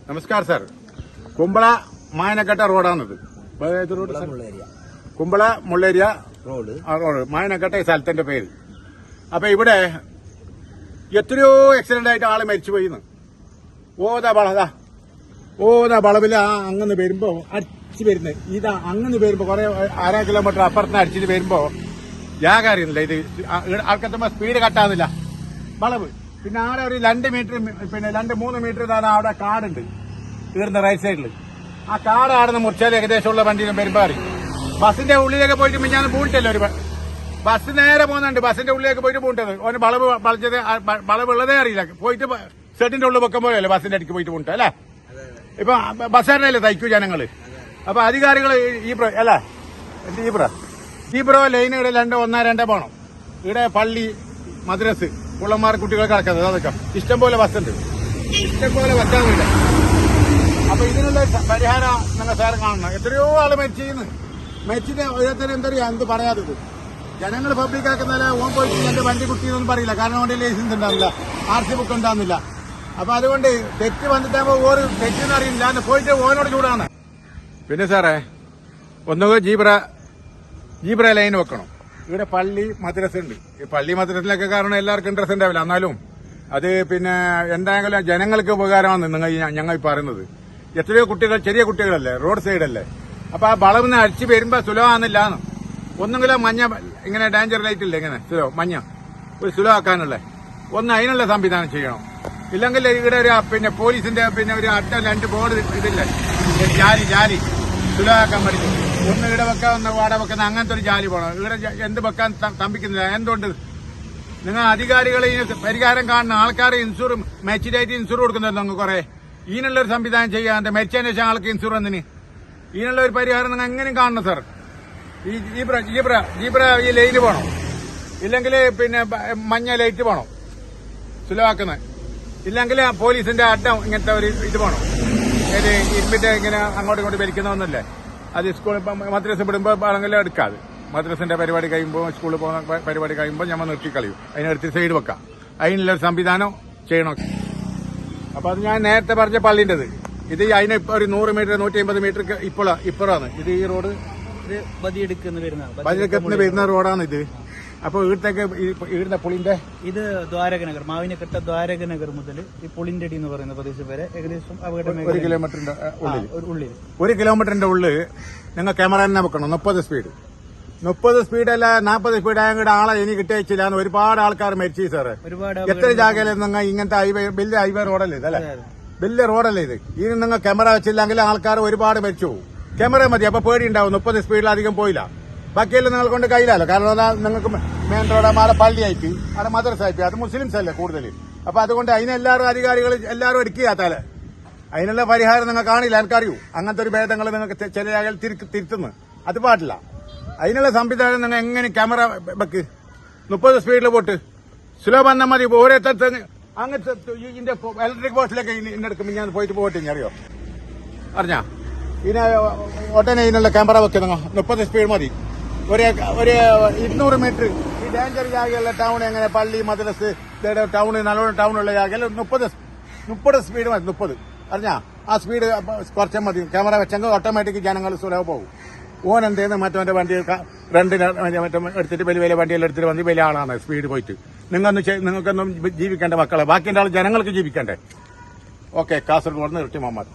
നമസ്കാരം sir. Kumbla മായനക്കട്ട റോഡാണിത്. Kumbla Mulleria road മായനക്കട്ട ഈ സ്ഥലത്തിന്റെ പേര്. അപ്പൊ ഇവിടെ എത്രയോ ആക്സിഡന്റ് ആയിട്ട് ആള് മരിച്ചുപോയിന്ന്. ഓതാ വളവില് അങ്ങനെ വരുമ്പോ അടിച്ചു വരുന്നത് ഇതാ അങ്ങനെ വരുമ്പോ കുറെ 1/2 കിലോമീറ്റർ അപ്പുറത്ത് അടിച്ചിട്ട് വരുമ്പോ ജാഗ അറിയുന്നില്ല. ഇത് ആൾക്കെത്തുമ്പോ സ്പീഡ് കട്ടാകുന്നില്ല വളവ്. പിന്നെ അവിടെ ഒരു 2 മീറ്റർ പിന്നെ 2-3 മീറ്റർ അവിടെ കാടുണ്ട് തീർന്ന റൈറ്റ് സൈഡിൽ. ആ കാട് ആടുന്ന മുറിച്ചാൽ ഏകദേശമുള്ള വണ്ടിയിലും വരുമ്പോ അറിയും. ബസിന്റെ ഉള്ളിലേക്ക് പോയിട്ട് മിഞ്ഞാന്ന് പൂണ്ടല്ലോ ഒരു ബസ് നേരെ പോകുന്നുണ്ട്. ബസിന്റെ ഉള്ളിലേക്ക് പോയിട്ട് പൂണ്ടത് ഓന് വളവ് ഉള്ളതേ അറിയില്ല. പോയിട്ട് സെറ്റിന്റെ ഉള്ളിൽ വെക്കുമ്പോഴല്ലേ ബസിന്റെ അടിക്ക് പോയിട്ട് പൂണ്ട അല്ലേ. ഇപ്പൊ ബസ്സാരനല്ലേ തയ്ക്കൂ ജനങ്ങള്. അപ്പൊ അധികാരികൾ ഈബ്രോ ലൈൻ ഇവിടെ 1-2 പോണം. ഇവിടെ പള്ളി മദ്രസ് പുള്ളന്മാർ കുട്ടികൾ കിടക്കുന്നത് അതൊക്കെ ഇഷ്ടംപോലെ ബസ്സുണ്ട്. ഇഷ്ടംപോലെ ബസ്സാണില്ല. അപ്പൊ ഇതിനുള്ള പരിഹാരം നിങ്ങൾ സാർ കാണണം. എത്രയോ ആള് മരിച്ചിട്ട് ഓരോരുത്തരും എന്ത് പറയാത്തത്. ജനങ്ങൾ പബ്ലിക് ആക്കുന്നല്ല ഓൻ പോയിട്ട് എന്റെ വണ്ടി കുട്ടിയെന്നൊന്നും പറയില്ല. കാരണം അവന്റെ ലൈസൻസ് ഉണ്ടാവില്ല, RC ബുക്ക് ഉണ്ടാകുന്നില്ല. അപ്പൊ അതുകൊണ്ട് തെറ്റ് വന്നിട്ടാകുമ്പോ ഓരോ തെറ്റെന്ന് അറിയില്ല. അന്ന് പോയിട്ട് ഓനോട് ചൂടാണ്. പിന്നെ സാറേ ഒന്നുകൂടെ ജീബ്ര ലൈൻ വെക്കണം. ഇവിടെ പള്ളി മദ്രസ ഉണ്ട്. ഈ പള്ളി മദ്രസിലൊക്കെ കാരണം എല്ലാവർക്കും ഇൻട്രസ്റ്റ് ഉണ്ടാവില്ല. എന്നാലും അത് പിന്നെ എന്തായാലും ജനങ്ങൾക്ക് ഉപകാരമാണ് ഞങ്ങൾ പറയുന്നത്. എത്രയോ കുട്ടികൾ ചെറിയ കുട്ടികളല്ലേ, റോഡ് സൈഡല്ലേ. അപ്പൊ ആ വളവിന്ന് അടിച്ചു വരുമ്പോ സുലഭമാകുന്നില്ലാന്ന്. ഒന്നെങ്കിലും മഞ്ഞ ഇങ്ങനെ ഡേഞ്ചർ ലൈറ്റ് ഇല്ല ഇങ്ങനെ മഞ്ഞ ഒരു സുലഭമാക്കാനുള്ളേ അതിനുള്ള സംവിധാനം ചെയ്യണം. ഇല്ലെങ്കിൽ ഇവിടെ ഒരു പിന്നെ പോലീസിന്റെ പിന്നെ ഒരു 2 ബോർഡ് ഇതില്ലേ ജാലി സുലഭമാക്കാൻ പഠിക്കും. ഒന്ന് ഇവിടെ വെക്കാൻ ഒന്ന് വാട വെക്കുന്ന അങ്ങനത്തെ ഒരു ജാലി പോകണം. ഇവിടെ എന്ത് വെക്കാൻ തമ്പിക്കുന്നില്ല. എന്തുകൊണ്ട് നിങ്ങൾ അധികാരികൾ പരിഹാരം കാണുന്ന ആൾക്കാർ മെച്ചിനായിട്ട് ഇൻഷൂർ കൊടുക്കുന്നുണ്ട്. നിങ്ങൾക്ക് കുറെ ഇതിനുള്ളൊരു സംവിധാനം ചെയ്യാൻ മരിച്ചതിന് ശേഷം ആൾക്ക് ഇൻഷൂർ എന്തിന് ഇതിനുള്ള ഒരു പരിഹാരം നിങ്ങൾ എങ്ങനെയും കാണണം സാർ. ഈ ജീബ്ര ഈ ലൈന് പോകണം. ഇല്ലെങ്കിൽ പിന്നെ മഞ്ഞ ലൈറ്റ് പോകണം സുലഭാക്കുന്നത്. ഇല്ലെങ്കിൽ പോലീസിന്റെ അഡ്ഡം ഇങ്ങനത്തെ ഒരു ഇത് പോകണം. ഇരുമ്പിന്റെ ഇങ്ങനെ അങ്ങോട്ടും ഇങ്ങോട്ട് വലിക്കുന്നൊന്നുമില്ലേ. അത് സ്കൂൾ മദ്രസ വിടുമ്പോൾ ആണെങ്കിലും എടുക്കാതെ മദ്രസിന്റെ പരിപാടി കഴിയുമ്പോൾ സ്കൂളിൽ പോകുന്ന പരിപാടി കഴിയുമ്പോൾ ഞമ്മ നിർത്തി കളയും. അതിനെടുത്ത് സൈഡ് വെക്കാം. അതിനുള്ളൊരു സംവിധാനം ചെയ്യണം. അപ്പൊ അത് ഞാൻ നേരത്തെ പറഞ്ഞ പള്ളിൻ്റെത് ഇത് അതിന് ഒരു 100 മീറ്റർ 150 മീറ്റർ ഇപ്പുറമാണ് ഇത്. ഈ റോഡ് ബദിയെടുക്കുന്ന വരുന്ന റോഡാണ് ഇത്. അപ്പൊ ഇവിടത്തേക്ക് ഇവിടുത്തെ പുളിന്റെ ഇത് ദ്വാരകനഗർ മാവിനക്കട്ട ദ്വാരകനഗർ മുതൽ ഈ പുളിന്റെ എന്ന് പറയുന്ന പ്രദേശം വരെ ഏകദേശം 1 കിലോമീറ്ററിന്റെ ഉള്ളിൽ 1 കിലോമീറ്ററിന്റെ ഉള്ളിൽ നിങ്ങൾ ക്യാമറ തന്നെ വെക്കണം. 30 സ്പീഡല്ല 40 സ്പീഡ് ആയതുകൊണ്ട് ആളെ ഇനി കിട്ടിയിച്ചില്ല. ഒരുപാട് ആൾക്കാർ മരിച്ചു സാറ്. എത്ര ജാഗയിൽ നിങ്ങൾ ഇങ്ങനത്തെ വലിയ ഹൈവേ റോഡല്ലേ ഇതല്ലേ, വലിയ റോഡല്ലേ ഇത്. ഇനി നിങ്ങൾ ക്യാമറ വെച്ചില്ലെങ്കിൽ ആൾക്കാർ ഒരുപാട് മരിച്ചു പോകും. ക്യാമറ മതി. അപ്പൊ പേടി ഉണ്ടാവും. 30 സ്പീഡിൽ അധികം പോയില്ല. ബാക്കിയെല്ലാം നിങ്ങൾ കൊണ്ട് കഴിയില്ലല്ലോ. കാരണം നിങ്ങൾക്ക് മെയിൻ റോഡ് മാല പള്ളിയായിട്ട് അവിടെ മദ്രസ ആയിട്ട് അത് മുസ്ലിംസ് അല്ലേ കൂടുതൽ. അപ്പൊ അതുകൊണ്ട് അതിനെല്ലാവരും അധികാരികൾ എല്ലാവരും എടുക്കാത്താല് അതിനുള്ള പരിഹാരം നിങ്ങൾ കാണില്ല. എനിക്കറിയൂ അങ്ങനത്തെ ഒരു ഭേദങ്ങൾ നിങ്ങൾക്ക് ചില ആളുകൾ തിരുത്തുന്നു. അത് പാടില്ല. അതിനുള്ള സംവിധാനം നിങ്ങൾ എങ്ങനെ ക്യാമറ വെക്ക് 30 സ്പീഡിൽ പോട്ട് സ്ലോ വന്നാൽ മതി. ഓരോരുത്തർ അങ്ങനത്തെ ഇതിന്റെ ഇലക്ട്രിക് പോസ്റ്റിലേക്ക് ഇന്നെടുക്കുമ്പോൾ ഞാൻ പോയിട്ട് പോയിട്ട് അറിയോ അറിഞ്ഞാ ഇതിനെ ഒട്ടനെ ഇതിനുള്ള ക്യാമറ വെക്കുന്ന 30 സ്പീഡ് മതി. ഒരു 200 മീറ്റർ ഈ ഡേഞ്ചർ ജാഗയുള്ള ടൗൺ എങ്ങനെ പള്ളി മദ്രസ് ടൗണ് നല്ലോണം ടൗണുള്ള ജാഗയിൽ 30 സ്പീഡ് മതി. 30 അറിഞ്ഞാ ആ സ്പീഡ് കുറച്ചാൽ മതി. ക്യാമറ വെച്ചെങ്കിൽ ഓട്ടോമാറ്റിക് ജനങ്ങൾ സുലഭ പോകും. ഓൻ എന്തേന്ന് മറ്റവന്റെ വണ്ടി എടുത്തിട്ട് വലിയ വണ്ടിയെല്ലാം എടുത്തിട്ട് വന്ന് വലിയ ആളാണ് സ്പീഡ് പോയിട്ട്. നിങ്ങൾക്കൊന്നും ജീവിക്കേണ്ട മക്കളെ ബാക്കി ജനങ്ങൾക്ക് ജീവിക്കണ്ടേ. ഓക്കെ. കാസർഗോഡ് നിന്ന് ഇരട്ടി മുഹമ്മദ്.